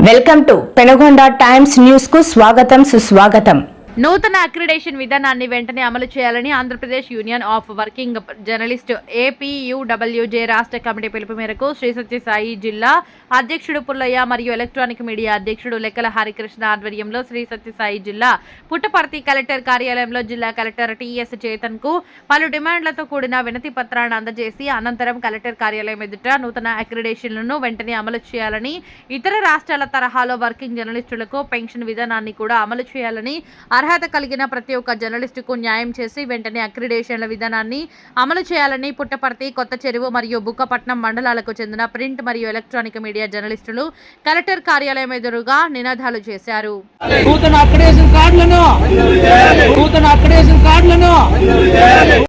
Welcome to Penugonda times news కు స్వాగతం సుస్వాగతం। నూతన అక్రిడేషన్ విధానాన్ని వెంటనే అమలు చేయాలని Andhra Pradesh union of working journalist APUWJ రాష్ట్ర కమిటీ పిలుపు మేరకు శ్రీ సత్యసాయి జిల్లా అధ్యక్షుడు పుల్లయ్య మరియు ఎలక్ట్రానిక్ మీడియా అధ్యక్షుడు లెక్కల హరికృష్ణ ఆధ్వర్యంలో శ్రీ సత్యసాయి జిల్లా పుట్టపర్తి కలెక్టర్ కార్యాలయంలో జిల్లా కలెక్టర్ టిఎస్ చేతన్ కు పలు డిమాండ్లతో కూడిన వినతి పత్రాన్ని అందజేసి అనంతరం కలెక్టర్ కార్యాలయం ఎదుట నూతన అక్రిడేషన్లను వెంటనే అమలు చేయాలని, ఇతర రాష్ట్రాల తరహాలో వర్కింగ్ జర్నలిస్టులకు పెన్షన్ విధానాన్ని కూడా అమలు చేయాలని, అర్హత కలిగిన ప్రతి ఒక్క జర్నలిస్టుకు న్యాయం చేసి వెంటనే అక్రిడేషన్ల విధానాన్ని అమలు చేయాలని పుట్టపర్తి, కొత్త చెరువు మరియు బుక్కపట్నం మండలాలకు చెందిన ప్రింట్ మరియు ఎలక్ట్రానిక్ మీడియా జర్నలిస్టులు కలెక్టర్ కార్యాలయం ఎదురుగా నినాదాలు చేశారు। నూతన అక్రిడేషన్ కార్డులను